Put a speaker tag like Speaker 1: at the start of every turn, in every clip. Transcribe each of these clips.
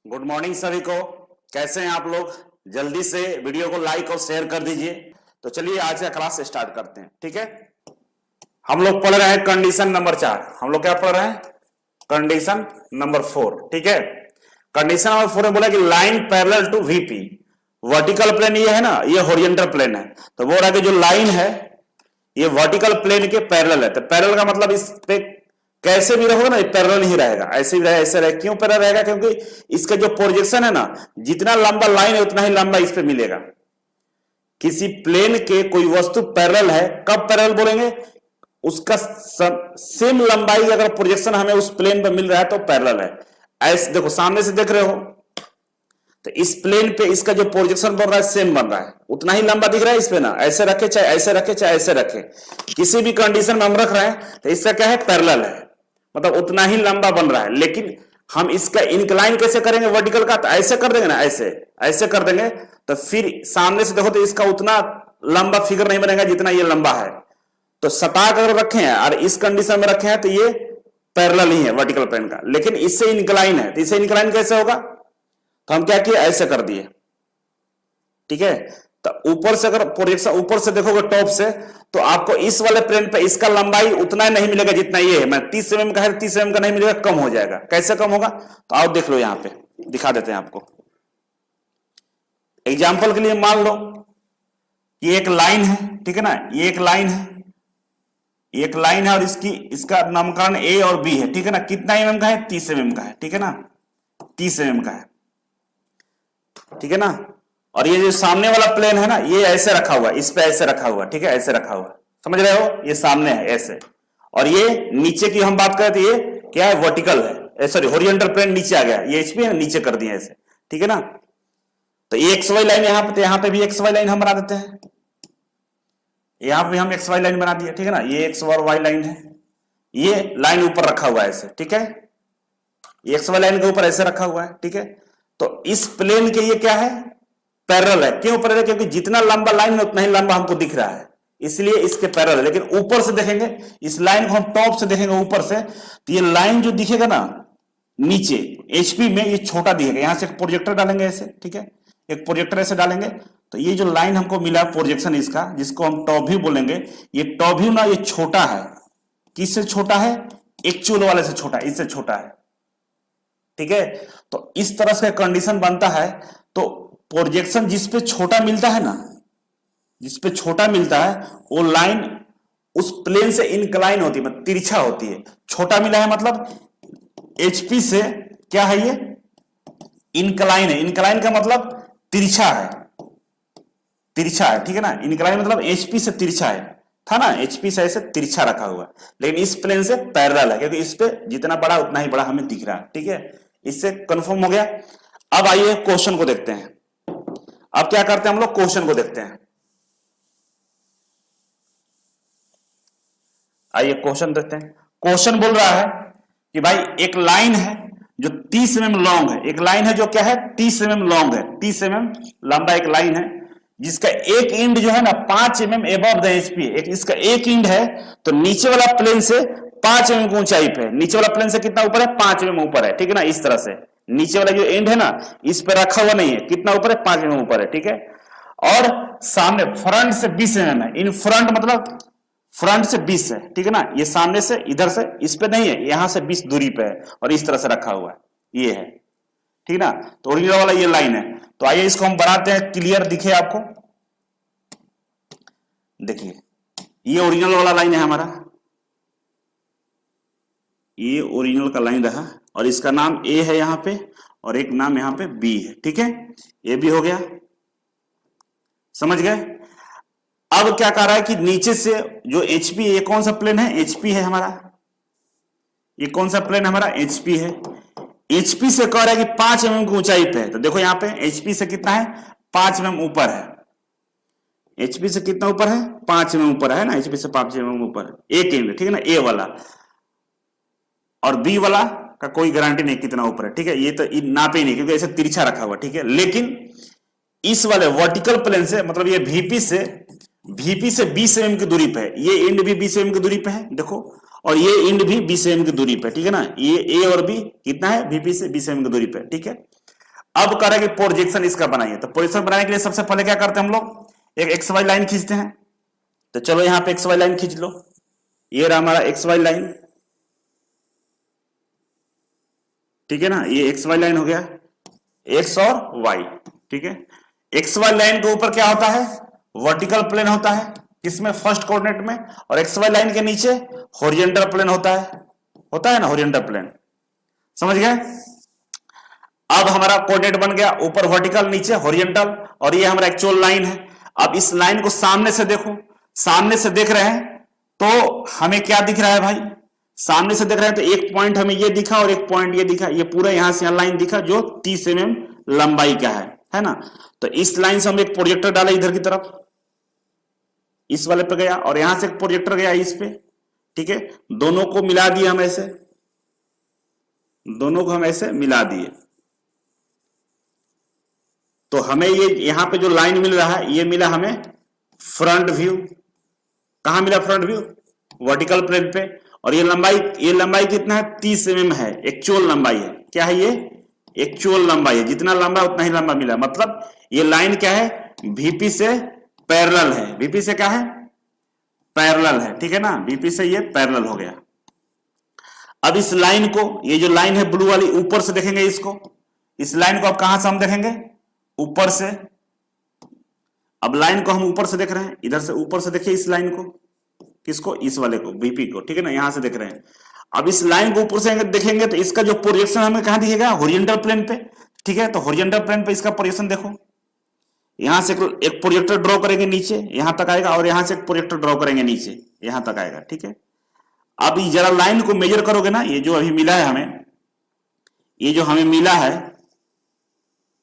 Speaker 1: Good morning सभी को। कैसे हैं आप लोग? जल्दी से वीडियो को लाइक और शेयर कर दीजिए। तो चलिए आज का क्लास स्टार्ट करते हैं। ठीक है, हम लोग पढ़ रहे हैं कंडीशन नंबर 4। हम लोग क्या पढ़ रहे हैं? Condition number 4। ठीक है, कंडीशन नंबर 4 में बोला कि line parallel to VP. Vertical plane ये है ना, ये हॉरिजॉन्टल प्लेन है। तो बोल रहा है कि जो लाइन है ये वर्टिकल प्लेन के पैरेलल है। तो पैरेलल का मतलब इस पे कैसे भी रहोगे ना, पैरेलल ही रहेगा। ऐसे भी रहेगा, ऐसे रहेगा। क्यों पैरेलल रहेगा? क्योंकि इसका जो प्रोजेक्शन है ना, जितना लंबा लाइन है उतना ही लंबा इस पे मिलेगा। किसी प्लेन के कोई वस्तु पैरेलल है, कब पैरेलल बोलेंगे? उसका सेम लंबाई अगर प्रोजेक्शन हमें उस प्लेन पर मिल रहा है तो पैरेलल है। ऐसे देखो, सामने से देख रहे हो तो इस प्लेन पे इसका जो प्रोजेक्शन बन रहा है सेम बन रहा है, उतना ही लंबा दिख रहा है इस पे ना। ऐसे रखे चाहे ऐसे रखे चाहे ऐसे रखे, किसी भी कंडीशन में हम रख रहे हैं तो इसका क्या है? पैरेलल है, मतलब उतना ही लंबा बन रहा है। लेकिन हम इसका इंक्लाइन कैसे करेंगे वर्टिकल का? तो ऐसे कर देंगे ना, ऐसे ऐसे कर देंगे तो फिर सामने से देखो तो इसका उतना लंबा फिगर नहीं बनेगा जितना ये लंबा है। तो सटाक अगर रखे हैं और इस कंडीशन में रखे हैं तो ये पैरेलल ही है वर्टिकल प्लेन का। लेकिन इससे इंक्लाइन है, तो इससे इंक्लाइन कैसे होगा? तो हम क्या किए? ऐसे कर दिए। ठीक है, तो ऊपर से अगर प्रोजेक्शन ऊपर से देखोगे टॉप से, तो आपको इस वाले प्लेन पे इसका लंबाई उतना ही नहीं मिलेगा जितना ये है। मैं 30 mm का है, 30 mm का नहीं मिलेगा, कम हो जाएगा। कैसे कम होगा? तो आओ देख लो, यहां पे दिखा देते हैं आपको। एग्जाम्पल के लिए मान लो ये एक लाइन है, ठीक है ना, ये एक लाइन है, एक लाइन है और इसका नामकरण ए और बी है। ठीक है ना, कितना mm का है? 30 mm का है। ठीक है ना, 30 mm का है। ठीक है ना, और ये जो सामने वाला प्लेन है ना, ये ऐसे रखा हुआ है, इस पे ऐसे रखा हुआ है। ठीक है, ऐसे रखा हुआ है, समझ रहे हो? ये सामने है ऐसे, और ये नीचे की हम बात करें तो ये क्या है? वर्टिकल है, सॉरी हॉरिजॉन्टल प्लेन नीचे आ गया। ये एचपी है, नीचे कर दिया ऐसे। ठीक है ना, तो ये एक्स वाई लाइन यहां पे, तो यहां पे भी एक्स वाई लाइन हम बना देते हैं। यहां पे हम एक्स वाई लाइन बना दिया। ठीक है ना, ये एक्स और वाई लाइन है, ये लाइन ऊपर रखा हुआ है ऐसे। ठीक है, ये एक्स वाई लाइन के ऊपर ऐसे रखा हुआ है। ठीक है, तो इस प्लेन के ये क्या है? पैरेलल है। क्यों पैरेलल? क्योंकि जितना लंबा लाइन है उतना ही लंबा हमको दिख रहा है, इसलिए इसके पैरेलल है। लेकिन ऊपर से देखेंगे, इस लाइन को हम टॉप से देखेंगे ऊपर से, तो ये लाइन जो दिखेगा ना नीचे एचपी में, ये छोटा दिखेगा। यहां से एक प्रोजेक्टर डालेंगे ऐसे, ठीक है, एक प्रोजेक्टर ऐसे डालेंगे तो ये जो लाइन हमको मिला प्रोजेक्शन इसका, जिसको हम टॉप व्यू बोलेंगे, ये टॉप व्यू ना ये छोटा है। किससे छोटा है? एक्चुअल वाले से छोटा, इससे छोटा है। ठीक है, तो इस तरह से कंडीशन बनता है। तो प्रोजेक्शन जिस पे छोटा मिलता है ना, जिस पे छोटा मिलता है वो लाइन उस प्लेन से इंक्लाइन होती है, मतलब तिरछा होती है। छोटा मिला है मतलब एचपी से क्या है? ये इंक्लाइन है। इंक्लाइन का मतलब तिरछा है, तिरछा है। ठीक है ना, इंक्लाइन मतलब एचपी से तिरछा है, था ना, एचपी से ऐसे तिरछा रखा हुआ है। लेकिन इस प्लेन से पैरेलल है, क्योंकि इस पे जितना बड़ा उतना ही बड़ा हमें दिख रहा है। ठीक है, इससे कंफर्म हो गया। अब आइए क्वेश्चन को देखते हैं। अब क्या करते हैं हम लोग? क्वेश्चन को देखते हैं। आइए क्वेश्चन देखते हैं। क्वेश्चन बोल रहा है कि भाई एक लाइन है जो 30 mm लॉन्ग है। एक लाइन है जो क्या है? 30 mm लॉन्ग है, 30 mm लंबा एक लाइन है, जिसका एक एंड जो है ना 5 mm एबव द एचपी। इसका एक एंड है, तो नीचे वाला प्लेन से 5 mm की ऊंचाई पे है। नीचे वाला प्लेन से कितना ऊपर है? 5 mm ऊपर है। ठीक है ना, इस तरह से नीचे वाला जो एंड है ना, इस पे रखा हुआ नहीं है। कितना ऊपर है? 5 mm ऊपर है। ठीक है, और सामने फ्रंट से 20 mm है। इन फ्रंट मतलब फ्रंट से 20 है। ठीक है ना, ये सामने से इधर से इस पे नहीं है, यहां से 20 दूरी पे है और इस तरह से रखा हुआ है, ये है। ठीक ना, तो ओरिजिनल वाला ये लाइन है। तो आइए इसको हम बनाते हैं, क्लियर दिखे आपको। देखिए ये ओरिजिनल वाला लाइन है हमारा, ये ओरिजिनल का लाइन रहा, और इसका नाम ए है यहां पे, और एक नाम यहां पे बी है। ठीक है, ये भी हो गया, समझ गए? अब क्या कह रहा है कि नीचे से जो एचपी, ये कौन सा प्लेन है? एचपी है हमारा। ये कौन सा प्लेन हमारा? एचपी है। एचपी से कह रहा है कि 5 mm की ऊंचाई पे है। तो देखो यहां पे एचपी से कितना है? 5 mm ऊपर है। एचपी से कितना ऊपर है? 5 mm ऊपर है ना, एचपी से 5 mm ऊपर एक एंड। ठीक है ना, ए वाला, और बी वाला का कोई गारंटी नहीं कितना ऊपर है। ठीक है, ये तो नापे नहीं क्योंकि ऐसे तिरछा रखा हुआ। ठीक है, लेकिन इस वाले वर्टिकल प्लेन से, मतलब ये वीपी से 20 mm की दूरी पे है। ये एंड भी 20 mm की दूरी पे है, देखो, और ये एंड भी 20 mm की दूरी पे। ठीक है ना, ये ए और बी कितना है? वीपी से 20 mm की दूरी पे। ठीक है, अब कह रहे हैं कि प्रोजेक्शन इसका बनाइए, तो प्रोजेक्शन बनाने के लिए सबसे पहले क्या करते हैं हम लोग, एक एक्स वाई लाइन खींचते हैं। तो चलो यहां पे एक्स वाई लाइन खींच लो, ये रहा हमारा एक्स वाई लाइन, ठीक है ना, ये एक्स वाई लाइन हो गया, एक्स और वाई, ठीक है। एक्स वाई लाइन के ऊपर क्या होता है, वर्टिकल प्लेन होता है, किसमें, फर्स्ट कोऑर्डिनेट में, और एक्स वाई लाइन के नीचे हॉरिजॉन्टल प्लेन होता है ना, हॉरिजॉन्टल प्लेन, समझ गए। अब हमारा कोऑर्डिनेट बन गया, ऊपर वर्टिकल नीचे हॉरिजॉन्टल, और ये हमारा एक्चुअल लाइन है। अब इस लाइन को सामने से देखो, सामने से देख रहे हैं तो हमें क्या दिख रहा है भाई, सामने से देख रहे हैं तो एक पॉइंट हमें ये दिखा और एक पॉइंट ये दिखा, ये पूरा यहां से यहां लाइन दिखा जो 30 mm लंबाई का है ना। तो इस लाइन से हम एक प्रोजेक्टर डाला इधर की तरफ, इस वाले पे गया, और यहां से एक प्रोजेक्टर गया इस पे, ठीक है। दोनों को मिला दिए हम ऐसे, दोनों को हम ऐसे मिला दिए, तो हमें ये यहां पे जो लाइन मिल रहा है ये मिला हमें फ्रंट व्यू। कहां मिला फ्रंट व्यू, वर्टिकल प्लेन पे। और ये लंबाई कितना है, 30 mm है, एक्चुअल लंबाई है। क्या है ये, एक्चुअल लंबाई है, जितना लंबा उतना ही लंबा मिला, मतलब ये लाइन क्या है, VP से पैरेलल है, VP से क्या है, पैरेलल है, ठीक है ना, VP से ये पैरेलल हो गया। अब इस लाइन को, ये जो लाइन है ब्लू वाली, ऊपर से देखेंगे इसको, इस लाइन को अब कहां से हम देखेंगे, ऊपर से। अब लाइन को हम ऊपर से देख रहे हैं, इधर से ऊपर से देखिए इस लाइन को, किसको, इस वाले को, VP को, ठीक है ना, यहां से देख रहे हैं। अब इस लाइन को ऊपर से देखेंगे तो इसका जो प्रोजेक्शन हमें कहां दिखेगा, हॉरिजॉन्टल प्लेन पे, ठीक है। तो हॉरिजॉन्टल प्लेन पे इसका प्रोजेक्शन देखो, यहां से एक प्रोजेक्टर ड्रॉ करेंगे नीचे यहां तक आएगा, और यहां से एक प्रोजेक्टर ड्रॉ करेंगे नीचे यहां तक आएगा, ठीक है। अब जरा लाइन को मेजर करोगे ना, ये जो अभी मिला है हमें, ये जो हमें मिला है,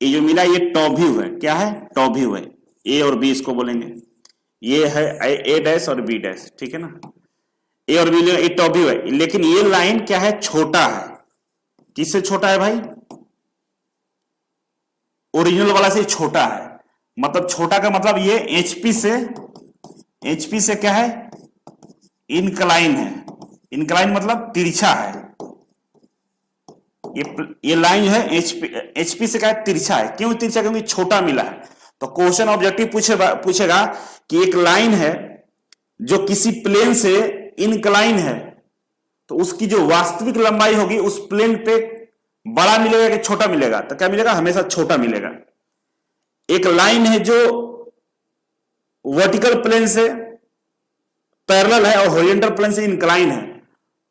Speaker 1: ये जो मिला ये टॉप व्यू है, क्या है, टॉप व्यू है, ए और बी इसको बोलेंगे, ये है ए डैश और बी डैश, ठीक है ना, ए और बी, ये टॉप व्यू है। लेकिन ये लाइन क्या है, छोटा है, किससे छोटा है भाई, ओरिजिनल वाला से छोटा है। मतलब छोटा का मतलब ये एचपी से क्या है, इनक्लाइन है, इनक्लाइन मतलब तिरछा है। ये लाइन है एचपी से क्या है, तिरछा है। क्यों तिरछा, क्योंकि छोटा मिला है। तो क्वेश्चन ऑब्जेक्टिव पूछेगा कि एक लाइन है जो किसी प्लेन से इनक्लाइन है, तो उसकी जो वास्तविक लंबाई होगी उस प्लेन पे बड़ा मिलेगा कि छोटा मिलेगा, तो क्या मिलेगा, हमेशा छोटा मिलेगा। एक लाइन है जो वर्टिकल प्लेन से पैरेलल है और हॉरिजॉन्टल प्लेन से इंक्लाइन है,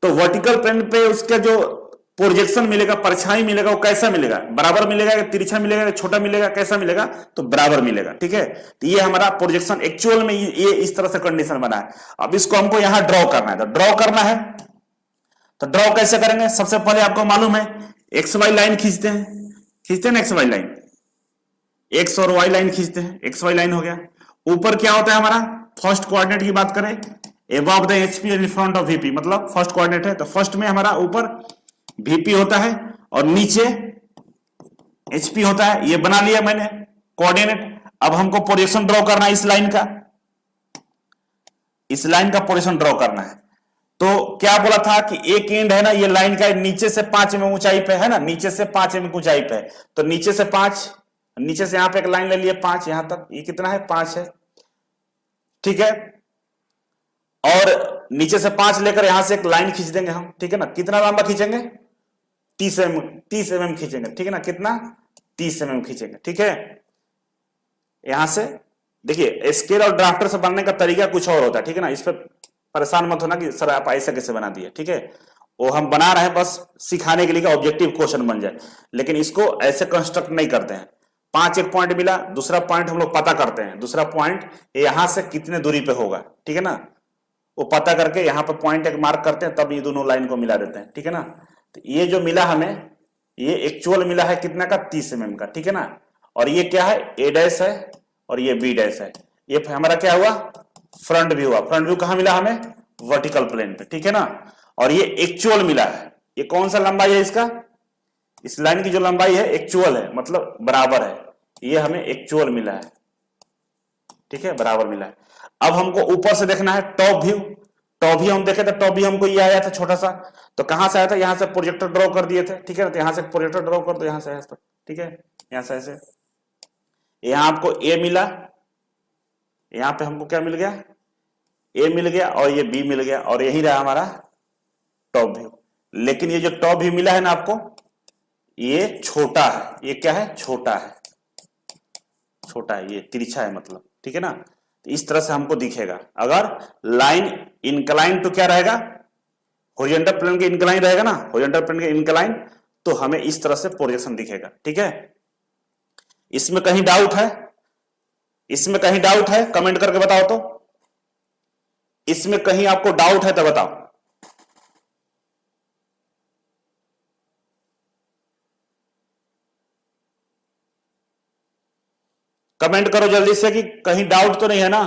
Speaker 1: तो वर्टिकल प्लेन पे उसका जो प्रोजेक्शन मिलेगा, परछाई मिलेगा, वो कैसा मिलेगा, बराबर मिलेगा या तिरछा मिलेगा या छोटा मिलेगा, कैसा मिलेगा, तो बराबर मिलेगा, ठीक है। तो ये हमारा प्रोजेक्शन एक्चुअल में ये इस तरह से कंडीशन बना है। अब इसको हमको यहां ड्रॉ करना है, तो ड्रॉ करना है तो ड्रॉ कैसे करेंगे, सबसे पहले आपको मालूम है एक्स वाई लाइन खींचते हैं ना, एक्स वाई लाइन, एक्स और वाई लाइन खींचते हैं, एक्स वाई लाइन हो गया। ऊपर क्या होता है हमारा, फर्स्ट कोऑर्डिनेट की बात करें, above the HP in front of VP, मतलब फर्स्ट कोऑर्डिनेट है, तो फर्स्ट में हमारा ऊपर VP होता है और नीचे HP होता है। ये बना लिया मैंने कोऑर्डिनेट। अब हमको प्रोजेक्शन ड्रॉ करना है इस लाइन का, इस लाइन का प्रोजेक्शन ड्रॉ करना है। तो क्या बोला था कि एक एंड है ना ये लाइन का, नीचे से 5 mm ऊंचाई पे है ना, नीचे से 5 mm ऊंचाई पे है, तो नीचे से 5, नीचे से यहां पे एक लाइन ले लिए 5 यहां तक, ये कितना है, 5 है, ठीक है। और नीचे से 5 लेकर यहां से एक लाइन खींच देंगे हम, ठीक है ना। कितना लंबा खींचेंगे, 30 mm खींचेंगे, ठीक है ना। कितना, 30 mm खींचेंगे, ठीक है। यहां से देखिए स्केल और ड्राफ्टर से बनने का तरीका कुछ और होता है, ठीक है ना। इस पर परेशान मत होना कि सर आप ऐसा कैसे बना दिए, ठीक है। वो हम बना रहे हैं बस सिखाने के लिए, ऑब्जेक्टिव क्वेश्चन बन जाए, लेकिन इसको ऐसे कंस्ट्रक्ट नहीं करते हैं। 5 एक पॉइंट मिला, दूसरा पॉइंट हम लोग पता करते हैं, दूसरा पॉइंट यहां से कितने दूरी पे होगा, ठीक है ना। वो पता करके यहां पे पॉइंट एक मार्क करते हैं, तब ये दोनों लाइन को मिला देते हैं, ठीक है ना। तो ये जो मिला हमें, ये एक्चुअल मिला है कितना का, 30 mm का, ठीक है ना। और ये क्या है, ए डैश है और ये बी डैश है। ये हमारा क्या हुआ, फ्रंट व्यू हुआ। फ्रंट व्यू कहां मिला हमें, वर्टिकल प्लेन पे, ठीक है ना। और ये एक्चुअल मिला है। ये कौन सा लंबाई है इसका, इस लाइन की जो लंबाई है एक्चुअल है, मतलब बराबर है। ये हमें एक्चुअल मिला है, ठीक है, बराबर मिला है। अब हमको ऊपर से देखना है टॉप व्यू। टॉप व्यू हम देखे थे, टॉप व्यू हमको ये आया था छोटा सा, तो कहां से आया था, यहां से प्रोजेक्टर ड्रॉ कर दिए थे, ठीक है। तो यहां से प्रोजेक्टर ड्रॉ कर दो, यहां से ठीक है, यहां से ऐसे, यहां आपको ए मिला, यहां पे हमको क्या मिल गया, ए मिल गया और ये बी मिल गया और यही रहा हमारा टॉप व्यू। लेकिन ये जो टॉप व्यू मिला है ना आपको, ये छोटा है, ये क्या है, छोटा है, छोटा है, ये तिरछा है मतलब, ठीक है ना। तो इस तरह से हमको दिखेगा। अगर लाइन इंक्लाइन तो क्या रहेगा, हॉरिजॉन्टल प्लेन के इंक्लाइन रहेगा ना, हॉरिजॉन्टल प्लेन के इंक्लाइन, तो हमें इस तरह से प्रोजेक्शन दिखेगा, ठीक है। इसमें कहीं डाउट है, इसमें कहीं डाउट है, कमेंट करके बताओ तो, इसमें कहीं आपको डाउट है तो बताओ। कमेंट करो जल्दी से कि कहीं डाउट तो नहीं है ना।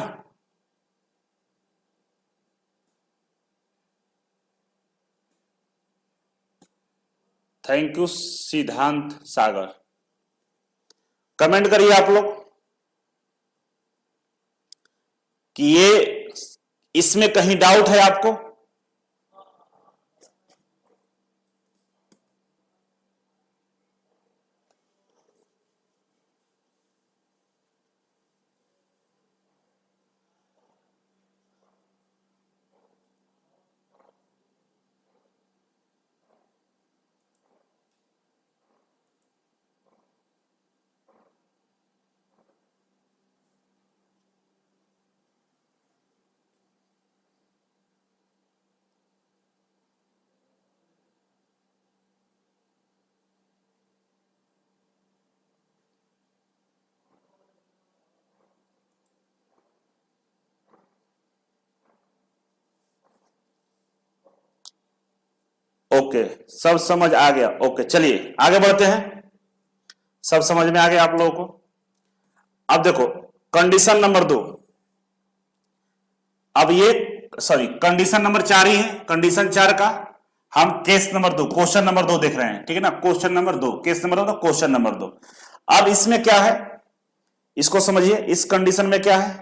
Speaker 1: थैंक यू सिद्धांत सागर, कमेंट करिए आप लोग कि ये इसमें कहीं डाउट है आपको। ओके, सब समझ आ गया। ओके चलिए आगे बढ़ते हैं, सब समझ में आ गया आप लोगों को। अब देखो कंडीशन नंबर 2, अब ये सॉरी कंडीशन नंबर 4 ही है, कंडीशन 4 का हम केस नंबर 2, क्वेश्चन नंबर 2 देख रहे हैं, ठीक है ना। Question number 2, case number 2, question number 2। अब इसमें क्या है, इसको समझिए। इस कंडीशन में क्या है,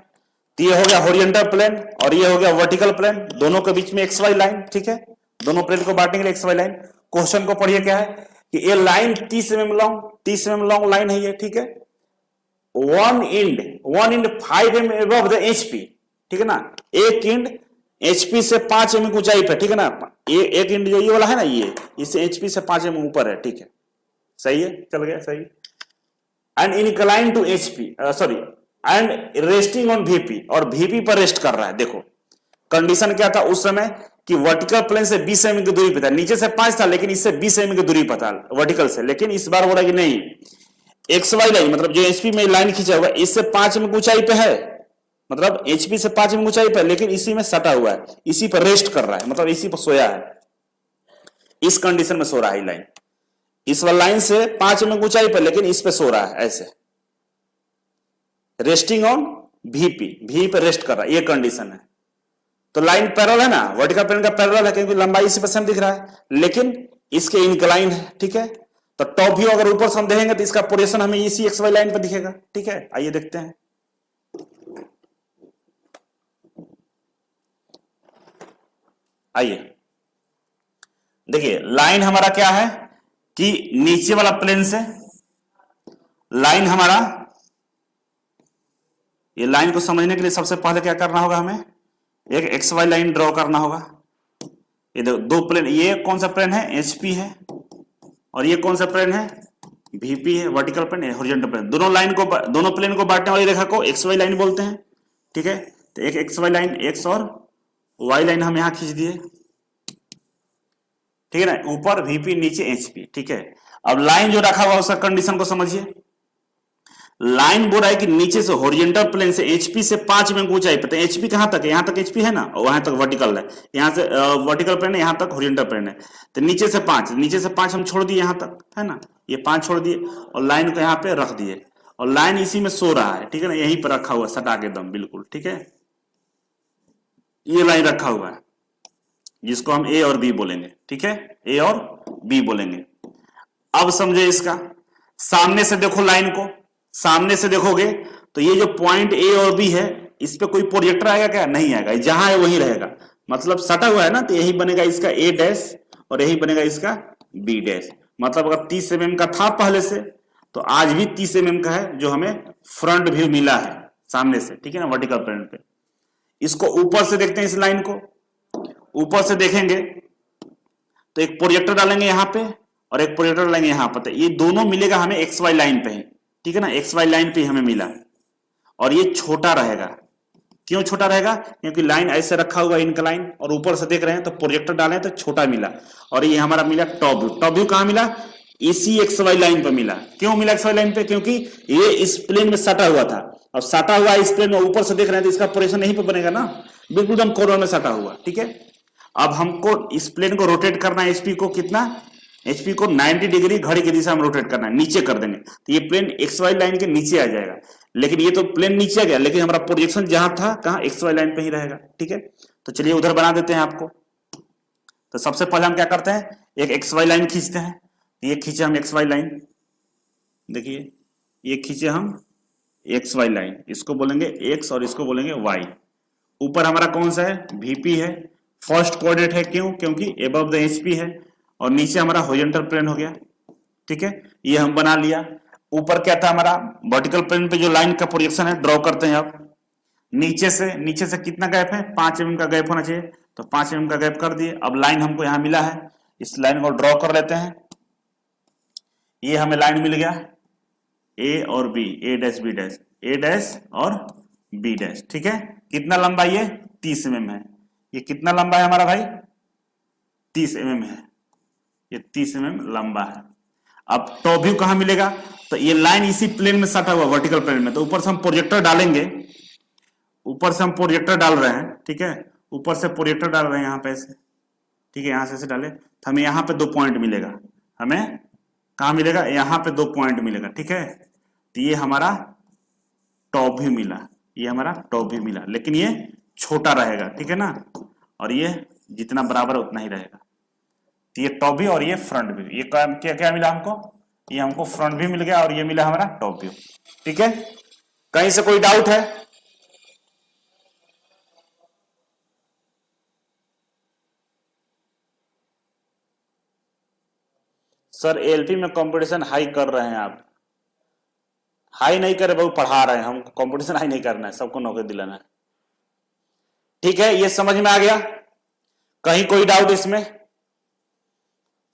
Speaker 1: तो ये हो गया हॉरिजॉन्टल प्लेन और ये हो गया वर्टिकल प्लेन, दोनों के बीच में एक्स वाई लाइन, ठीक है। दोनों प्लेन को बांटने के लिए एक्स वाई लाइन। क्वेश्चन को पढ़िए, क्या है कि ये line 30 mm long, 30 mm long line है ये, ठीक है। One end 5 mm above the HP, ठीक है ना। एक इंड एचपी से 5 mm ऊंचाई पे, ठीक है ना। एक इंड जो ये वाला है ना, ये इससे एचपी से 5 mm ऊपर है, ठीक है। सही है, चल गया सही। And incline to HP, sorry, and resting on VP, और वीपी पर रेस्ट कर रहा है। देखो कंडीशन क्या था उस समय कि वर्टिकल प्लेन से 20 mm की दूरी पे था, नीचे से 5 था लेकिन इससे 20 mm की दूरी पर था वर्टिकल से। लेकिन इस बार बोला कि नहीं, एक्स वाई लाइन मतलब जो एचपी में लाइन खींचा हुआ इससे 5 mm ऊंचाई पे है, मतलब एचपी से 5 mm ऊंचाई पे, लेकिन इसी में सटा हुआ है, इसी पर रेस्ट कर रहा है, मतलब इसी पर सोया है, इस कंडीशन में सो रहा है लाइन। इस वाली लाइन से 5 mm ऊंचाई पर, लेकिन इस पे सो रहा है ऐसे, रेस्टिंग ऑन वीपी, वी पे रेस्ट कर रहा है, ये कंडीशन है। तो लाइन पैरेलल है ना, वर्टिकल प्लेन का पैरेलल है क्योंकि लंबाई इसी पर सेम दिख रहा है, लेकिन इसके इंक्लाइन है, ठीक है। तो टॉप व्यू अगर ऊपर से हम देखेंगे तो इसका पोजीशन हमें इसी एक्स वाई लाइन पर दिखेगा, ठीक है। आइए देखते हैं, आइए देखिए लाइन हमारा क्या है कि नीचे वाला प्लेन से लाइन हमारा, ये लाइन को समझने के लिए सबसे पहले क्या करना होगा, हमें एक एक्स वाई लाइन ड्रॉ करना होगा। ये देखो दो प्लेन, ये कौन सा प्लेन है, एचपी है, और ये कौन सा प्लेन है, वीपी है, वर्टिकल प्लेन है, हॉरिजॉन्टल प्लेन। दोनों लाइन को, दोनों प्लेन को बांटने वाली रेखा को एक्स वाई लाइन बोलते हैं, ठीक है। तो एक एक्स वाई लाइन, एक्स और वाई लाइन हम यहां खींच दिए, ठीक है ना। ऊपर वीपी, नीचे एचपी, ठीक है। अब लाइन जो रखा हुआ उसका कंडीशन को समझिए। लाइन बोल रहा है कि नीचे से हॉरिजॉन्टल प्लेन से एचपी से 5 mm ऊंचाई पे, तो एचपी कहां तक है, यहां तक एचपी है ना, और वहां तक वर्टिकल है, यहां से वर्टिकल प्लेन है, यहां तक हॉरिजॉन्टल प्लेन है। तो नीचे से 5, नीचे से 5 हम छोड़ दिए यहां तक, है ना, ये 5 छोड़ दिए और लाइन को यहां पे रख दिए, और लाइन इसी में सो रहा है, ठीक है ना, यहीं पर रखा हुआ सटा के दम बिल्कुल, ठीक है। ये लाइन रखा हुआ है जिसको हम ए और बी बोलेंगे, ठीक है, ए और बी बोलेंगे। अब समझे इसका, सामने से देखो लाइन को, सामने से देखोगे तो ये जो पॉइंट ए और बी है इस पे कोई प्रोजेक्टर आएगा क्या, नहीं आएगा, जहां है वहीं रहेगा, मतलब सटा हुआ है ना, तो यही बनेगा इसका ए डैश और यही बनेगा इसका बी डैश। मतलब अगर 30 mm का था पहले से तो आज भी 30 mm का है जो हमें फ्रंट व्यू मिला है सामने से, ठीक है ना, वर्टिकल प्लेन पे। इसको ऊपर से देखते हैं, इस लाइन को ऊपर से देखेंगे तो एक प्रोजेक्टर डालेंगे यहां पे और एक प्रोजेक्टर डालेंगे यहां पर, तो ये दोनों मिलेगा हमें एक्स वाई लाइन पे ही, ठीक है ना, एक्स वाई लाइन पे ही हमें मिला। और ये छोटा रहेगा, क्यों छोटा रहेगा, क्योंकि लाइन ऐसे रखा हुआ इनका लाइन और ऊपर से देख रहे हैं तो प्रोजेक्टर डाले तो छोटा मिला। और ये हमारा मिला टॉप व्यू। टॉप व्यू कहां मिला, इसी एक्स वाई लाइन पर मिला। क्यों मिला एक्स वाई लाइन पे, क्योंकि ये इस प्लेन में सटा हुआ था। अब सटा हुआ इस प्लेन में ऊपर से देख रहे हैं तो इसका पोजीशन यहीं पे बनेगा ना, बिल्कुल एकदम कॉर्नर में सटा हुआ, ठीक है। अब हमको इस प्लेन को रोटेट करना है, एचपी को कितना, एचपी को 90 डिग्री घड़ी की दिशा में रोटेट करना है, नीचे कर देंगे तो ये प्लेन एक्स वाई लाइन के नीचे आ जाएगा। लेकिन ये तो प्लेन नीचे आ गया, लेकिन हमारा प्रोजेक्शन जहां था कहां, एक्स वाई लाइन पे ही रहेगा, ठीक है। तो चलिए उधर बना देते हैं आपको। तो सबसे पहले हम क्या करते हैं, एक एक्स वाई लाइन खींचते हैं। ये खींचे हम एक्स वाई लाइन, देखिए ये खींचे हम एक्स वाई लाइन, इसको बोलेंगे एक्स और इसको बोलेंगे वाई। ऊपर हमारा कौन सा है, वीपी है, फर्स्ट कोऑर्डिनेट है, क्यों, क्योंकि अबव द एचपी है। और नीचे हमारा हॉरिजॉन्टल प्लेन हो गया, ठीक है, ये हम बना लिया। ऊपर क्या था हमारा, वर्टिकल प्लेन पे जो लाइन का प्रोजेक्शन है ड्रॉ करते हैं। अब नीचे से कितना गैप है, 5 mm का गैप होना चाहिए, तो 5 mm का गैप कर दिए। अब लाइन हमको यहां मिला है, इस लाइन को ड्रॉ कर लेते हैं। ये हमें लाइन मिल गया ए और बी, ए डैश बी डैश, ए डैश और बी डैश, ठीक है। कितना लंबा, ये 30 mm है। ये कितना लंबा है हमारा भाई, 30 mm है, ये 30 mm लंबा है। अब टॉप व्यू कहां मिलेगा, तो ये लाइन इसी प्लेन में सटा हुआ वर्टिकल प्लेन में, तो ऊपर से हम प्रोजेक्टर डालेंगे, ऊपर से हम प्रोजेक्टर डाल रहे हैं, ठीक है, ऊपर से प्रोजेक्टर डाल रहे हैं यहां पे ऐसे, ठीक है, यहां से ऐसे डाले तो हमें यहां पे 2 पॉइंट मिलेगा। हमें कहां मिलेगा, यहां पे 2 पॉइंट मिलेगा, ठीक है। तो ये हमारा टॉप व्यू मिला, ये हमारा टॉप व्यू मिला, लेकिन ये छोटा रहेगा, ठीक है ना, और ये जितना बराबर उतना ही रहेगा। तो ये टॉप व्यू और ये फ्रंट व्यू, ये क्या क्या मिला हमको, ये हमको फ्रंट व्यू मिल गया और ये मिला हमारा टॉप व्यू, ठीक है। कहीं से कोई डाउट है, सर एलपी में कंपटीशन हाई कर रहे हैं आप, हाई नहीं करे बाबू, पढ़ा रहे हैं हम, कंपटीशन हाई नहीं करना है, सबको नौकरी दिलाना है, ठीक है। ये समझ में आ गया, कहीं कोई डाउट इसमें,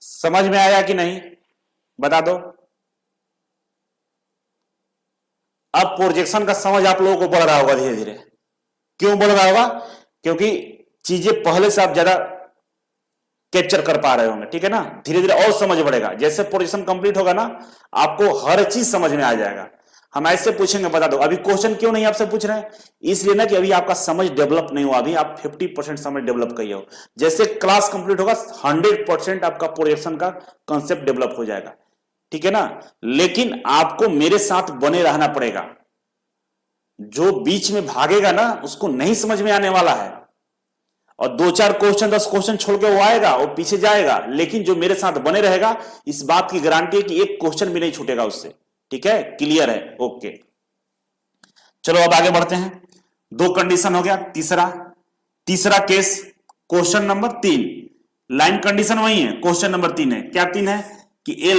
Speaker 1: समझ में आया कि नहीं बता दो। अब प्रोजेक्शन का समझ आप लोगों को बढ़ रहा होगा धीरे धीरे। क्यों बढ़ रहा होगा, क्योंकि चीजें पहले से आप ज्यादा कैप्चर कर पा रहे होंगे, ठीक है ना, धीरे धीरे और समझ बढ़ेगा। जैसे प्रोजेक्शन कंप्लीट होगा ना, आपको हर चीज समझ में आ जाएगा। हम ऐसे पूछेंगे, बता दो अभी क्वेश्चन क्यों नहीं आपसे पूछ रहे हैं, इसलिए ना कि अभी आपका समझ डेवलप नहीं हुआ, अभी आप 50% समझ डेवलप किए हो। जैसे क्लास कंप्लीट होगा 100% आपका प्रोजेक्शन का कंसेप्ट डेवलप हो जाएगा, ठीक है ना। लेकिन आपको मेरे साथ बने रहना पड़ेगा, जो बीच में भागेगा ना उसको नहीं समझ में आने वाला है, और 2-4 क्वेश्चन 10 क्वेश्चन छोड़ के वो आएगा, वो पीछे जाएगा। लेकिन जो मेरे साथ बने रहेगा, इस बात की गारंटी है कि एक क्वेश्चन भी नहीं छूटेगा उससे, ठीक है, क्लियर है, ओके। चलो अब आगे बढ़ते हैं। 2 कंडीशन हो गया, तीसरा case, question number 3, line condition वही है, क्वेश्चन नंबर 3 है। क्या 3 है कि ए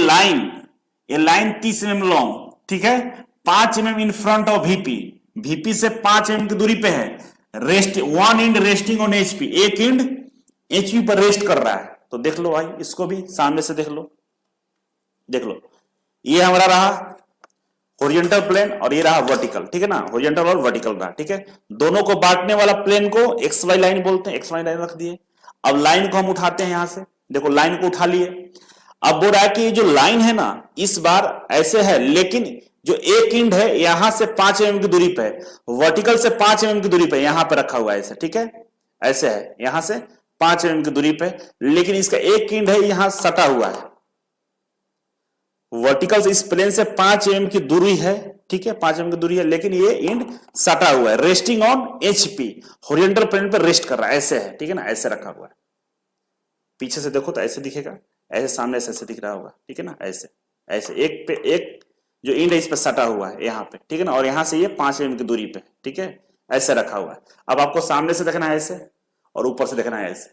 Speaker 1: लाइन 30 mm लॉन्ग, ठीक है, 5 mm in front of VP से 5 mm की दूरी पे है, rest 1 and resting on HP, एक एंड एचपी पर रेस्ट कर रहा है। तो देख लो भाई, इसको भी सामने से देख लो, ये हमारा रहा हॉरिजॉन्टल प्लेन और ये रहा वर्टिकल, ठीक है ना, हॉरिजॉन्टल और वर्टिकल रहा, ठीक है। दोनों को बांटने वाला प्लेन को एक्स वाई लाइन बोलते हैं, एक्स वाई लाइन रख दिए। अब लाइन को हम उठाते हैं यहां से, देखो लाइन को उठा लिए। अब बोल रहा है कि ये जो लाइन है ना, इस बार ऐसे है, लेकिन जो एक एंड है यहां से 5 mm की दूरी पे है, वर्टिकल से 5 mm की दूरी पे यहां पे रखा हुआ है ऐसे, ठीक है, ऐसे है, यहां से 5 mm की दूरी पे, लेकिन इसका एक एंड है यहां सटा हुआ है, वर्टिकल से इस प्लेन से 5 mm की दूरी है, ठीक है, 5 mm की दूरी है, लेकिन ये एंड सटा हुआ है, resting on HP, horizontal plane पर रेस्ट कर रहा है, ऐसे है, ठीक है ना, ऐसे रखा हुआ है। पीछे से देखो तो ऐसे दिखेगा, ऐसे सामने से ऐसे दिख रहा होगा, ठीक है ना, ऐसे ऐसे एक पे एक जो एंड है इस पर सटा हुआ है यहां पे, ठीक है ना, और यहां से ये 5 mm की दूरी पे, ठीक है, ऐसे रखा हुआ है। अब आपको सामने से देखना है ऐसे और ऊपर से देखना है ऐसे,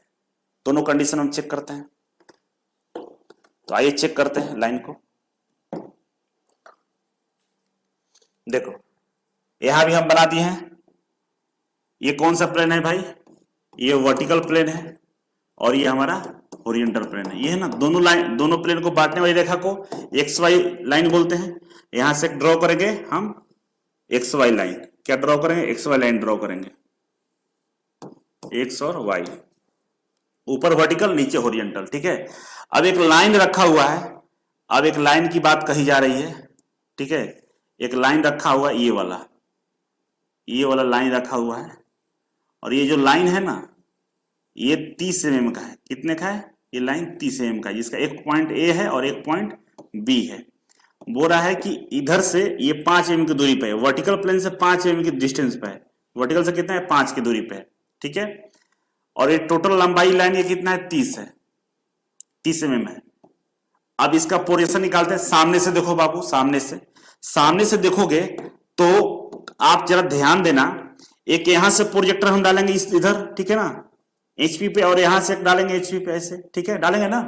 Speaker 1: दोनों कंडीशन हम चेक करते हैं। तो आइए चेक करते हैं लाइन को। देखो यहां भी हम बना दिए हैं। ये कौन सा प्लेन है भाई? ये वर्टिकल प्लेन है और ये हमारा हॉरिजॉन्टल प्लेन है। ये है ना, दोनों लाइन, दोनों प्लेन को बांटने वाली रेखा को एक्स वाई लाइन बोलते हैं। यहां से ड्रॉ करेंगे हम एक्स वाई लाइन। क्या ड्रॉ करेंगे? एक्स वाई लाइन ड्रॉ करेंगे, एक्स और वाई, ऊपर वर्टिकल नीचे हॉरिजॉन्टल। ठीक है, अब एक लाइन रखा हुआ है, अब एक लाइन की बात कही जा रही है। ठीक है, एक लाइन रखा हुआ है, ये वाला लाइन रखा हुआ है, और ये जो लाइन है ना, ये 30 एम का है। कितने का है? ये लाइन 30 एम का है, जिसका एक पॉइंट ए है और एक पॉइंट बी है। बोल रहा है कि इधर से ये 5 एम की दूरी पे है, वर्टिकल प्लेन से 5 एम की डिस्टेंस पे है। वर्टिकल से कितना है? 5 की दूरी पे है। ठीक है, और ये टोटल लंबाई लाइन ये कितना है? 30 है, 30 एम है। अब इसका पोर्शन निकालते हैं। सामने से देखो बाबू, सामने से देखोगे तो आप जरा ध्यान देना, एक यहां से प्रोजेक्टर हम डालेंगे इस इधर, ठीक है ना, एचपी पे, और यहां से एक डालेंगे एचपी पे, ऐसे। ठीक है, डालेंगे ना।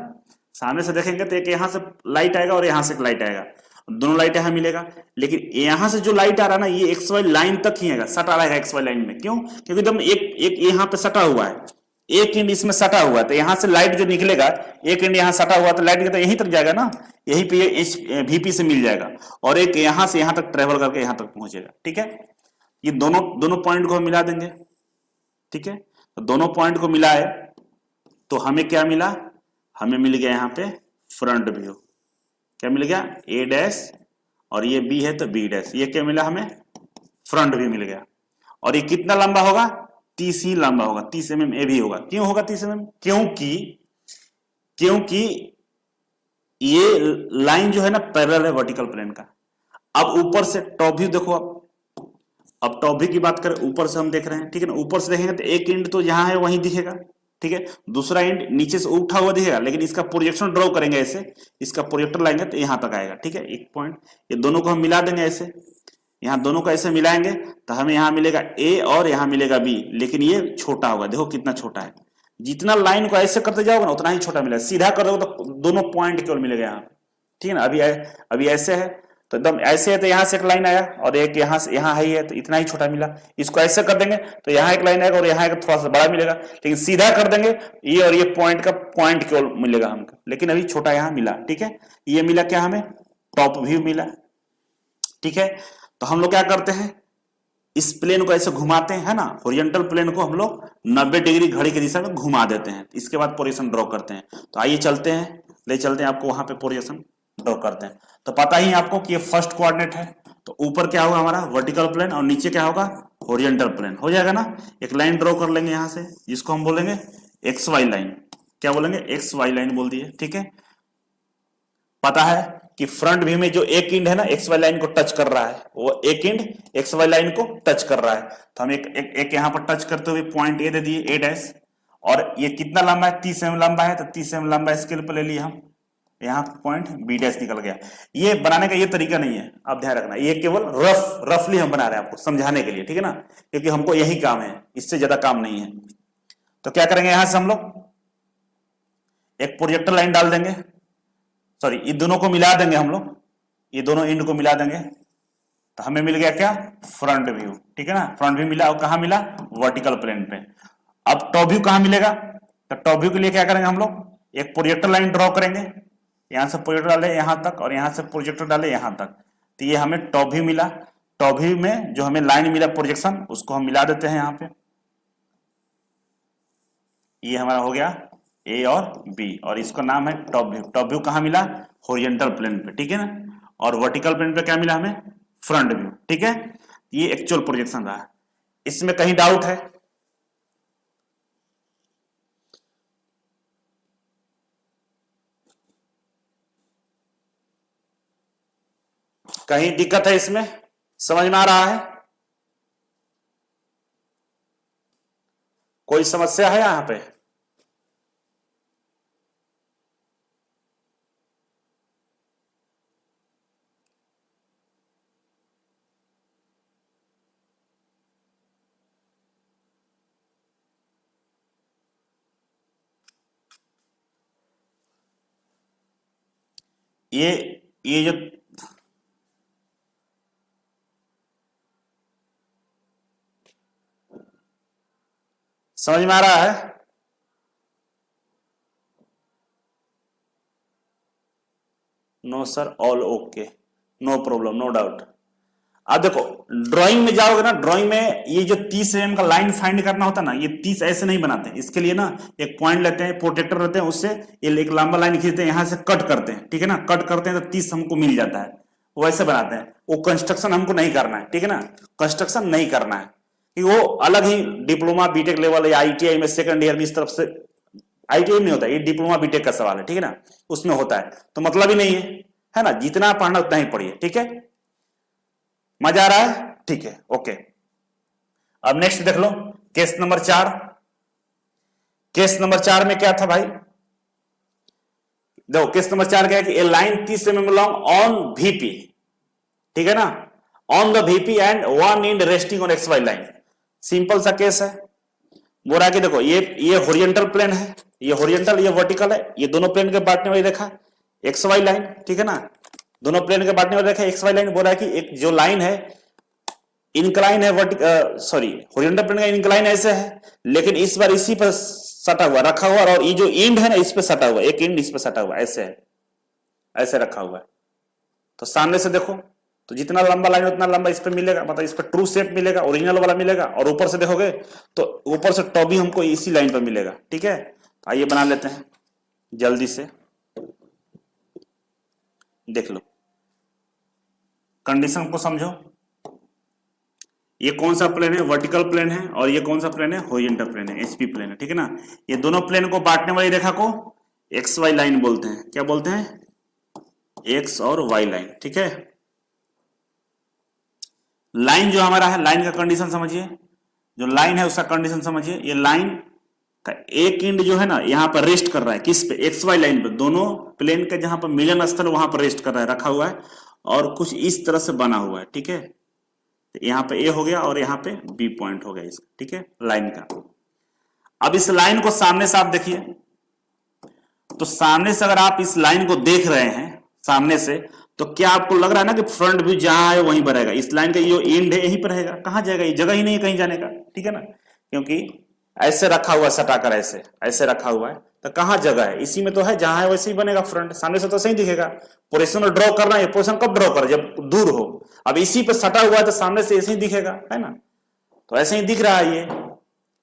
Speaker 1: सामने से देखेंगे तो एक यहां से लाइट आएगा और यहां से एक लाइट आएगा, दोनों लाइट यहां मिलेगा। लेकिन यहां से जो लाइट आ रहा है ना, ये एक्स वाई लाइन तक ही आएगा, सटा रहेगा एक्स वाई लाइन में। क्यों? क्योंकि एकदम एक एक यहां पे सटा हुआ है, एक एंड इसमें सटा हुआ है, तो यहां से लाइट जो निकलेगा, एक एंड यहां सटा हुआ तो लाइट तो यहीं तक जाएगा ना, यहीं पे एच वीपी से मिल जाएगा, और एक यहां से यहां तक ट्रेवल करके यहां तक पहुंचेगा। ठीक है, ये दोनों दोनों पॉइंट को हम मिला देंगे। ठीक है, तो दोनों पॉइंट को मिलाए तो हमें क्या मिला? हमें मिल गया यहां पे फ्रंट व्यू। क्या मिल गया? ए डैश, और ये बी है तो बी डैश। ये क्या मिला हमें? फ्रंट व्यू मिल गया। और ये कितना लंबा होगा? 30 ही लंबा होगा, 30 mm ए भी होगा। क्यों होगा 30 mm? क्योंकि ये लाइन जो है ना, पैरेलल है वर्टिकल प्लेन का। अब ऊपर से टॉप व्यू देखो। अब टॉप व्यू की बात करें, ऊपर से हम देख रहे हैं, ठीक है ना। ऊपर से देखेंगे तो एक एंड तो जहां है वहीं दिखेगा, ठीक है, दूसरा एंड नीचे से उठा हुआ दिखेगा, लेकिन इसका प्रोजेक्शन ड्रॉ करेंगे ऐसे, इसका प्रोजेक्टर लाएंगे तो यहां तक आएगा। ठीक है, एक पॉइंट, ये दोनों को हम मिला देंगे ऐसे, यहां दोनों को ऐसे मिलाएंगे तो हमें यहां मिलेगा ए और यहां मिलेगा बी, लेकिन ये छोटा होगा। देखो कितना छोटा है, जितना लाइन को ऐसे करते जाओगे ना उतना ही छोटा मिलेगा। सीधा कर दोगे तो दोनों पॉइंट केवल मिलेगा यहाँ, ठीक है ना। अभी ऐसे है तो एकदम ऐसे है, तो यहां से एक लाइन आया और एक यहां से यहां है तो इतना ही छोटा मिला। इसको ऐसे कर देंगे तो यहां एक लाइन आएगा और यहां एक थोड़ा सा बड़ा मिलेगा, लेकिन सीधा कर देंगे ये और ये पॉइंट का पॉइंट केवल मिलेगा हमको, लेकिन अभी छोटा यहां मिला। ठीक है, ये मिला क्या हमें? टॉप व्यू मिला। ठीक है, तो हम लोग क्या करते हैं, इस प्लेन को ऐसे घुमाते हैं, है ना, हॉरिजॉन्टल प्लेन को हम लोग 90 डिग्री घड़ी की दिशा में घुमा देते हैं। इसके बाद पोजीशन ड्रॉ करते हैं। तो आइए चलते हैं, ले चलते हैं आपको वहां पे, पोजीशन ड्रॉ करते हैं। तो पता ही आपको कि ये फर्स्ट कोऑर्डिनेट है, तो ऊपर क्या होगा हमारा? वर्टिकल प्लेन, और नीचे क्या होगा? Horizontal plane. हो जाएगा ना। एक लाइन ड्रॉ कर लेंगे यहां से, जिसको हम बोलेंगे एक्स वाई लाइन। क्या बोलेंगे? एक्स वाई लाइन बोल दिए। ठीक है, पता है कि फ्रंट व्यू में जो एक इंड है ना, एक्स वाई लाइन को टच कर रहा है, वो एक इंड एक्स वाई लाइन को टच कर रहा है। तो हम एक यहां पर टच करते हुए पॉइंट ए दे दिए, ए डैश। और ये कितना लंबा है? 30 एम लंबा है, तो 30 एम लंबा स्केल पर ले लिए हम। यहाँ पॉइंट बी डैश निकल गया। ये बनाने का ये तरीका नहीं है, आप ध्यान रखना, ये केवल रफली हम बना रहे हैं आपको समझाने के लिए, ठीक है ना, क्योंकि हमको यही काम है, इससे ज्यादा काम नहीं है। तो क्या करेंगे, यहां से हम लोग एक प्रोजेक्टर लाइन डाल देंगे, सॉरी ये दोनों को मिला देंगे हम लोग, ये दोनों एंड को मिला देंगे, तो हमें मिल गया क्या? Front view. ठीक है ना, फ्रंट व्यू मिला, और कहां मिला? वर्टिकल प्लेन पे। अब टॉप व्यू कहां मिलेगा? तो टॉप व्यू के लिए क्या करेंगे हम लोग? एक प्रोजेक्टर लाइन ड्रॉ करेंगे, यहां से प्रोजेक्टर डाले यहां तक, और यहां से प्रोजेक्टर डाले यहां तक, तो ये हमें टॉप व्यू मिला। टॉप व्यू में जो हमें लाइन मिला प्रोजेक्शन, उसको हम मिला देते हैं यहां पे। ये हमारा हो गया ए और बी, और इसका नाम है टॉप व्यू। टॉप व्यू कहां मिला? हॉरिजॉन्टल प्लेन पे, ठीक है ना। और वर्टिकल प्लेन पे क्या मिला हमें? Front view. ठीक है, ये एक्चुअल प्रोजेक्शन रहा। इसमें कहीं डाउट है? कहीं दिक्कत है इसमें? समझ में आ रहा है? कोई समस्या है यहां पे? ये ये जो समझ में आ रहा है? No sir, all okay, no problem, no doubt. अब देखो ड्राइंग में जाओगे ना, ड्राइंग में ये जो 30 mm का लाइन फाइंड करना होता है ना, ये 30 ऐसे नहीं बनाते हैं। इसके लिए ना एक पॉइंट लेते हैं, प्रोटेक्टर रहते हैं, उससे ये एक लंबा लाइन खींचते हैं, यहां से कट करते हैं, ठीक है ना, कट करते हैं तो 30 हमको मिल जाता है, वैसे बनाते हैं। वो कंस्ट्रक्शन हमको नहीं करना है, ठीक है ना, कंस्ट्रक्शन नहीं करना है, कि वो अलग ही डिप्लोमा बीटेक लेवल या ITI में सेकंड ईयर में इस तरफ से, ITI में होता है, ये डिप्लोमा बीटेक का सवाल है, ठीक है ना, उसमें होता है, तो मतलब ही नहीं है ना, जितना पढ़ना उतना ही पढ़िए, ठीक है। मजा आ रहा है? ठीक है, ओके। अब नेक्स्ट देख लो, केस नंबर 4। केस नंबर 4 में क्या था भाई? देखो केस नंबर 4 क्या है कि a line 30 mm long on VP, ठीक है ना, on the VP and one end resting on XY line. Simple सा केस है। बोल रहा है कि देखो ये हॉरिजॉन्टल प्लेन है, ये हॉरिजॉन्टल, ये वर्टिकल है, ये दोनों प्लेन के बांटने वाली रेखा XY लाइन, ठीक है ना, दोनों प्लेन के बांटने वाली रेखा XY लाइन। बोल रहा है कि एक जो लाइन है इंक्लाइन है, हॉरिजॉन्टल प्लेन का इंक्लाइन ऐसे है, लेकिन इस बार इसी पर सटा हुआ रखा हुआ, और ये जो एंड है ना इस पे सटा हुआ, एक एंड इस पे सटा हुआ, ऐसे है, ऐसे रखा हुआ है। तो सामने से देखो तो जितना लंबा लाइन उतना लंबा इस पे मिलेगा, मतलब इस पे ट्रू शेप मिलेगा, ओरिजिनल वाला मिलेगा, और ऊपर से देखोगे तो ऊपर से टॉप भी हमको इसी लाइन पर मिलेगा, ठीक है। तो आइए बना लेते हैं जल्दी से, देख लो कंडीशन को समझो। ये कौन सा प्लेन है? वर्टिकल प्लेन है, और ये कौन सा प्लेन है? हॉरिजॉन्टल प्लेन है, HP प्लेन है, ठीक है ना। ये दोनों प्लेन को बांटने वाली रेखा को XY लाइन बोलते हैं। क्या बोलते हैं? X और Y लाइन, ठीक है। लाइन जो हमारा है, लाइन का कंडीशन समझिए, जो लाइन है उसका कंडीशन समझिए। ये लाइन का एक एंड जो है ना यहां पर रेस्ट कर रहा है, किस पे? XY लाइन पे, दोनों प्लेन का जहां पर मिलन स्थल वहां पर रेस्ट कर रहा है, रखा हुआ है, और कुछ इस तरह से बना हुआ है, ठीक है। यहाँ पे A हो गया और यहाँ पे B पॉइंट हो गया इसका, ठीक है, लाइन का। अब इस लाइन को सामने से आप देखिए, तो सामने से अगर आप इस लाइन को देख रहे हैं सामने से, तो क्या आपको लग रहा है ना कि फ्रंट व्यू जहां है वहीं पर रहेगा? इस लाइन का ये एंड है यहीं पर रहेगा, कहां जाएगा? ये जगह ही नहीं है कहीं जाने का, ठीक है ना, क्योंकि ऐसे रखा हुआ है, सटाकर ऐसे ऐसे रखा हुआ है, तो कहां जगह है? इसी में तो है, जहां है वैसे ही बनेगा फ्रंट, सामने से तो सही दिखेगा। पोजीशन ड्रॉ करना है, पोजीशन कब ड्रॉ कर? जब दूर हो। अब इसी पे सटा हुआ है तो सामने से ऐसे ही दिखेगा, है ना, तो ऐसे ही दिख रहा है, ये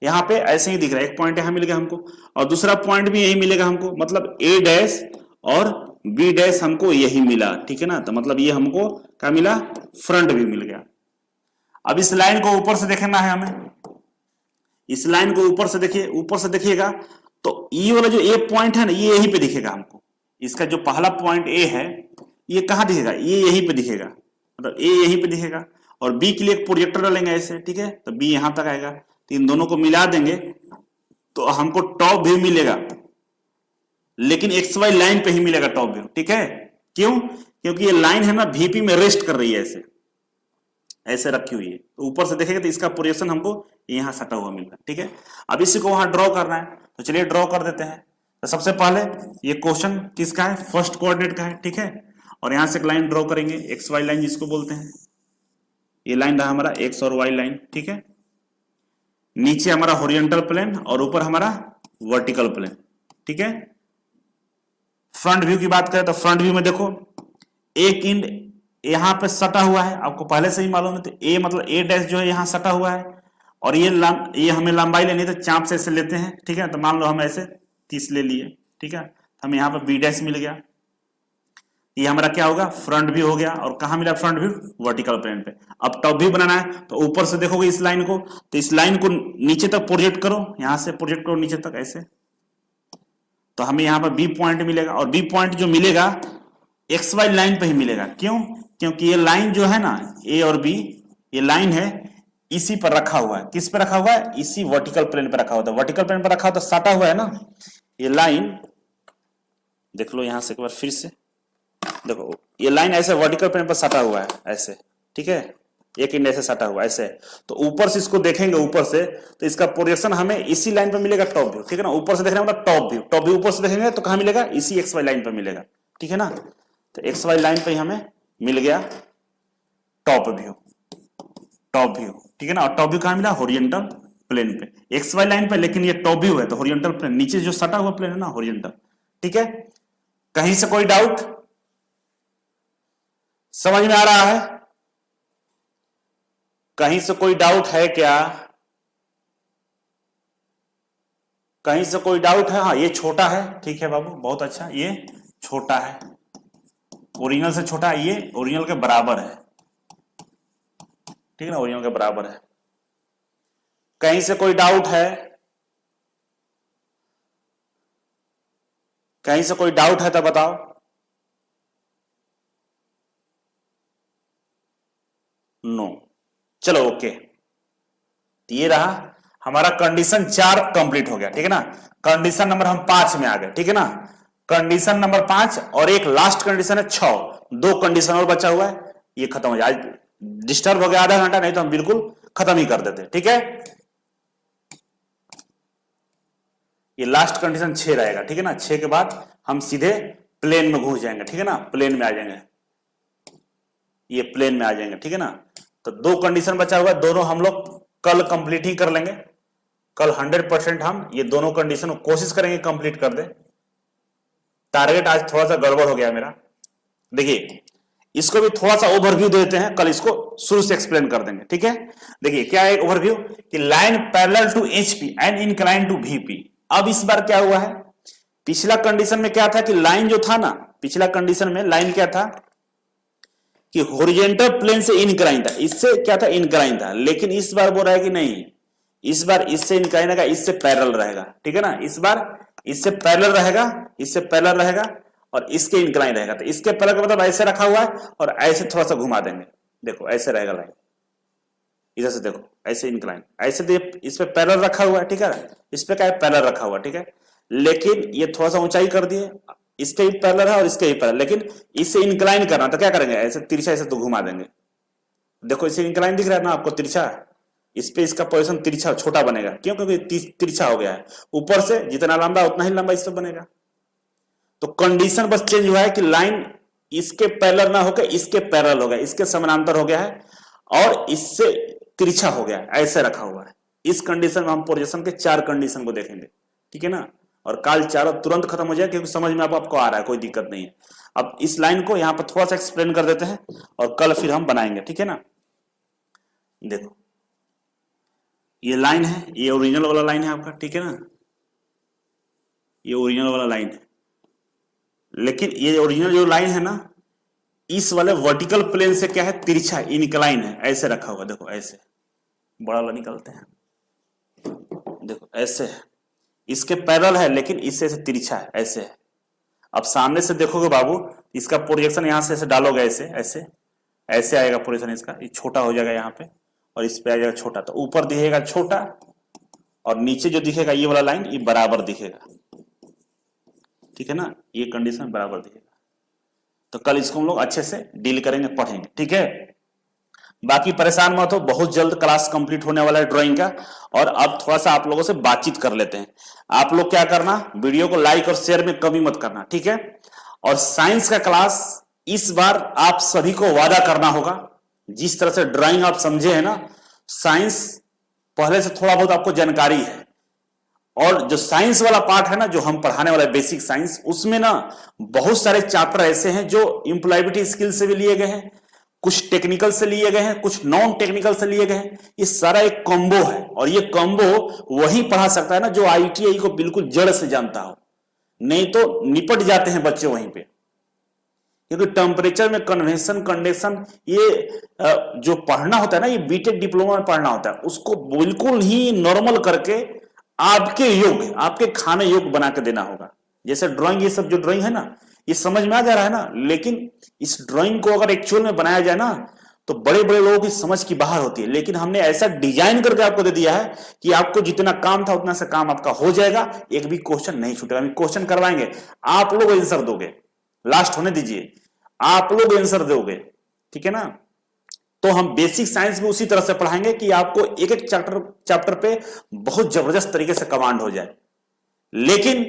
Speaker 1: यहाँ पे ऐसे ही दिख रहा है। एक पॉइंट यहां मिल गया हमको, और दूसरा पॉइंट भी यही मिलेगा हमको, मतलब A डैश और B डैश हमको यही मिला, ठीक है ना। तो मतलब ये हमको क्या मिला? फ्रंट भी मिल गया। अब इस लाइन को ऊपर से देखना है हमें, इस लाइन को ऊपर से देखिए, ऊपर से देखिएगा तो ये वाला जो A पॉइंट है ना ये यहीं पे दिखेगा हमको। इसका जो पहला पॉइंट A है ये कहां दिखेगा? ये यहीं पे दिखेगा, मतलब A यहीं पे दिखेगा, और B के लिए एक प्रोजेक्टर डालेंगे ऐसे, ठीक है, तो B यहां तक आएगा। तो इन दोनों को मिला देंगे तो हमको टॉप व्यू मिलेगा, लेकिन XY लाइन पे ही मिलेगा टॉप व्यू, ठीक है। क्यों? क्योंकि ये लाइन है ना VP में रेस्ट कर रही है, ऐसे ऐसे रखी हुई है, तो ऊपर से देखेंगे तो इसका प्रोजेक्शन हमको यहां सटा हुआ मिलता है, ठीक है। अब इसी को वहां ड्रॉ करना है, तो चलिए ड्रॉ कर देते हैं। तो सबसे पहले ये क्वेश्चन किसका है? फर्स्ट कोऑर्डिनेट का है, ठीक है, और यहां से एक लाइन ड्रॉ करेंगे, XY लाइन जिसको बोलते हैं। ये लाइन रहा हमारा X और Y लाइन, ठीक है। नीचे हमारा हॉरिजॉन्टल प्लेन और ऊपर हमारा वर्टिकल प्लेन, ठीक है। फ्रंट व्यू की बात करें तो फ्रंट व्यू में देखो एक एंड यहां पे सटा हुआ है, आपको पहले से ही मालूम है, तो A मतलब A डैश जो है यहां सटा हुआ है, और ये हमें लंबाई लेनी है तो चाप से ऐसे लेते हैं, ठीक है। तो मान लो हम ऐसे 30 ले लिए, ठीक है, हमें यहाँ पर B डैश मिल गया। ये हमारा क्या होगा? फ्रंट व्यू हो गया। और कहां मिला फ्रंट व्यू? वर्टिकल प्लेन पे। अब टॉप व्यू बनाना है तो ऊपर से देखोगे इस लाइन को, तो इस लाइन को नीचे तक प्रोजेक्ट करो, यहां से प्रोजेक्ट करो नीचे तक ऐसे, तो हमें यहां पर B पॉइंट मिलेगा, और B पॉइंट जो मिलेगा XY लाइन पे ही मिलेगा। क्यों? क्योंकि ये लाइन जो है ना A और B, ये लाइन है इसी पर रखा हुआ है। किस पे रखा हुआ है? इसी वर्टिकल प्लेन पे रखा हुआ है। वर्टिकल प्लेन पर रखा हुआ तो सटा हुआ है ना, ये लाइन देख लो यहां से एक बार फिर से देखो, ये लाइन ऐसे वर्टिकल प्लेन पर सटा हुआ है ऐसे, ठीक है, एक एंड ऐसे सटा हुआ ऐसे। तो ऊपर से इसको देखेंगे, ऊपर से तो इसका प्रोजेक्शन हमें इसी लाइन पर मिलेगा, टॉप व्यू, ठीक है ना। ऊपर से देखना मतलब टॉप व्यू, टॉप व्यू ऊपर से देखेंगे तो कहां मिलेगा? इसी XY लाइन पर मिलेगा, ठीक है ना। तो XY लाइन पे हमें मिल गया टॉप व्यू, टॉप व्यू, ठीक है ना। और टॉप व्यू कहां मिला? हॉरिजॉन्टल प्लेन पे, एक्स वाई लाइन पे, लेकिन ये टॉप व्यू है तो हॉरिजॉन्टल प्लेन, नीचे जो सटा हुआ प्लेन है ना हॉरिजॉन्टल। ठीक है, कहीं से कोई डाउट? समझ में आ रहा है? कहीं से कोई डाउट है क्या? कहीं से कोई डाउट है? हाँ, ये छोटा है, ठीक है बाबू, बहुत अच्छा, ये छोटा है, ओरिजिनल से छोटा है, ये ओरिजिनल के बराबर है, ठीक है ना, ओरिजिनल के बराबर है। कहीं से कोई डाउट है? कहीं से कोई डाउट है तो बताओ। नो, चलो ओके। ये रहा हमारा कंडीशन 4 कंप्लीट हो गया, ठीक है ना। कंडीशन नंबर हम 5 में आ गए, ठीक है ना। कंडीशन नंबर 5 और एक लास्ट कंडीशन है 6, 2 कंडीशन और बचा हुआ है, ये खत्म हो जाए। आज डिस्टर्ब हो गया आधा घंटा, नहीं तो हम बिल्कुल खत्म ही कर देते, ठीक है। ये लास्ट कंडीशन 6 रहेगा, ठीक है ना। 6 के बाद हम सीधे प्लेन में घुस जाएंगे, ठीक है ना, प्लेन में आ जाएंगे, ये प्लेन में आ जाएंगे, ठीक है ना। तो 2 कंडीशन बचा हुआ है, दोनों हम लोग कल कंप्लीट ही कर लेंगे। कल 100% हम ये दोनों कंडीशन को कोशिश करेंगे कंप्लीट कर दे। टारगेट आज थोड़ा सा गड़बड़ हो गया मेरा। देखिए इसको भी थोड़ा सा ओवरव्यू देते हैं, कल इसको शुरू से एक्सप्लेन कर देंगे, ठीक है। देखिए क्या है ओवरव्यू, कि line parallel to HP and incline to VP. अब इस बार क्या हुआ है, पिछला कंडीशन में क्या था कि लाइन जो था ना, पिछला कंडीशन में लाइन क्या था कि हॉरिजॉन्टल प्लेन से इनक्लाइन था, इससे क्या था, इनक्लाइन था। लेकिन इस बार बोल रहा है कि नहीं, इस बार इससे इनक्लाइन रहेगा, इससे पैरेलल रहेगा, ठीक है ना। इस बार इससे पैरेलल रहेगा, इससे पैरेलल रहेगा और इसके इनक्लाइन रहेगा। तो इसके पैरेलल का मतलब ऐसे रखा हुआ है और ऐसे थोड़ा सा घुमा देंगे, देखो ऐसे रहेगा लाइन, इधर से देखो ऐसे इनक्लाइन, ऐसे तो इस पे पैरेलल रखा हुआ है, ठीक है, इस पे क्या है, पैरेलल रखा हुआ, ठीक है। लेकिन ये थोड़ा सा ऊंचाई कर दिए, इसके भी पैरेलल है और इसके भी पैरेलल, लेकिन इससे इंक्लाइन करना तो क्या करेंगे, ऐसे तिरछा ऐसे तो घुमा देंगे। देखो इसे इंक्लाइन दिख रहा है ना आपको, तिरछा, इस पे इसका पोजीशन तिरछा छोटा बनेगा, क्यों, क्योंकि तिरछा हो गया है। ऊपर से जितना लंबा उतना ही लंबा इस पे बनेगा। तो कंडीशन बस चेंज हुआ है कि लाइन इसके पैरेलल ना होकर इसके पैरेलल हो गया, इसके समानांतर हो गया है और इससे तिरछा हो गया है, ऐसे रखा हुआ है। इस कंडीशन में हम प्रोजेक्शन के 4 कंडीशन को देखेंगे, ठीक है ना। और काल चारों तुरंत खत्म हो जाए, क्योंकि समझ में आपको आ रहा है, कोई दिक्कत नहीं है। अब इस लाइन को यहां पर थोड़ा सा एक्सप्लेन कर देते हैं और कल फिर हम बनाएंगे, ठीक है ना। देखो ये लाइन है, ये ओरिजिनल वाला लाइन है आपका, ठीक है ना, ये ओरिजिनल वाला लाइन है। लेकिन ये ओरिजिनल जो लाइन है ना, इस वाले वर्टिकल प्लेन से क्या है, तिरछा इनक्लाइन है, ऐसे रखा हुआ, देखो ऐसे बड़ा वाला निकालते हैं, देखो ऐसे है, इसके पैरेलल है लेकिन इससे ऐसे तिरछा है, ऐसे है। अब सामने से देखोगे बाबू, इसका प्रोजेक्शन यहां से ऐसे डालोगे, ऐसे ऐसे ऐसे आएगा प्रोजेक्शन इसका, ये छोटा हो जाएगा यहाँ पे और इस पे आ जाएगा छोटा। तो ऊपर दिखेगा छोटा और नीचे जो दिखेगा ये वाला लाइन, ये बराबर दिखेगा, ठीक है ना, ये कंडीशन बराबर दिखेगा। तो कल इसको हम लोग अच्छे से डील करेंगे, पढ़ेंगे, ठीक है। बाकी परेशान मत हो, बहुत जल्द क्लास कंप्लीट होने वाला है ड्राइंग का। और अब थोड़ा सा आप लोगों से बातचीत कर लेते हैं। आप लोग क्या करना, वीडियो को लाइक और शेयर में कमी मत करना, ठीक है। और साइंस का क्लास इस बार आप सभी को वादा करना होगा, जिस तरह से ड्राइंग आप समझे है ना, साइंस पहले से थोड़ा बहुत आपको जानकारी है। और जो साइंस वाला पार्ट है ना, जो हम पढ़ाने वाला है बेसिक साइंस, उसमें ना बहुत सारे चैप्टर ऐसे हैं जो इंप्लॉयबिलिटी स्किल से भी लिए गए हैं, कुछ टेक्निकल से लिए गए हैं, कुछ नॉन टेक्निकल से लिए गए हैं। ये सारा एक कॉम्बो है और ये कॉम्बो वही पढ़ा सकता है ना जो आईटीआई को बिल्कुल जड़ से जानता हो, नहीं तो निपट जाते हैं बच्चे वहीं पे। क्योंकि टेम्परेचर में कन्वेंशन कंडक्शन ये जो पढ़ना होता है ना, ये बीटेक डिप्लोमा में पढ़ना होता है, उसको बिल्कुल ही नॉर्मल करके आपके योग, आपके खाने योग बना के देना होगा। जैसे ड्राइंग, ये सब जो ड्राइंग है ना, ये समझ में आ जा रहा है ना, लेकिन इस ड्राइंग को अगर एक्चुअल में बनाया जाए ना, तो बड़े बड़े लोगों की समझ की बाहर होती है। लेकिन हमने ऐसा डिजाइन करके आपको दे दिया है कि आपको जितना काम था उतना से काम आपका हो जाएगा, एक भी क्वेश्चन नहीं छूटेगा। हम क्वेश्चन करवाएंगे, आप लोग आंसर दोगे, लास्ट होने दीजिए, आप लोग आंसर दोगे, ठीक है ना। तो हम बेसिक साइंस में उसी तरह से पढ़ाएंगे कि आपको एक एक चैप्टर पे बहुत जबरदस्त तरीके से कमांड हो जाए। लेकिन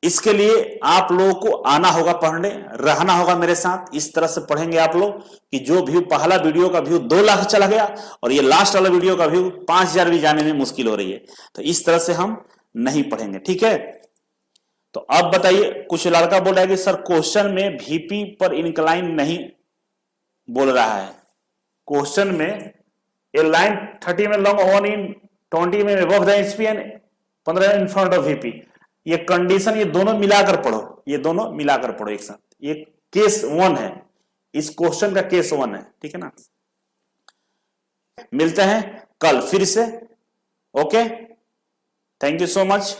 Speaker 1: इसके लिए आप लोगों को आना होगा पढ़ने, रहना होगा मेरे साथ। इस तरह से पढ़ेंगे आप लोग कि जो व्यू, पहला वीडियो का व्यू 2 लाख चला गया और ये लास्ट वाला वीडियो का व्यू 5000 भी जाने में मुश्किल हो रही है। तो इस तरह से हम नहीं पढ़ेंगे, ठीक है। तो अब बताइए, कुछ लड़का बोल रहा है कि सर क्वेश्चन में VP पर इंक्लाइन नहीं बोल रहा है। क्वेश्चन में ए लाइन 30 में लॉन्ग, 1 in 20 में above the HP and 15 in front of VP। ये कंडीशन, ये दोनों मिलाकर पढ़ो, ये दोनों मिलाकर पढ़ो एक साथ। ये केस 1 है, इस क्वेश्चन का केस 1 है, ठीक है ना। मिलते हैं कल फिर से। Okay, thank you so much.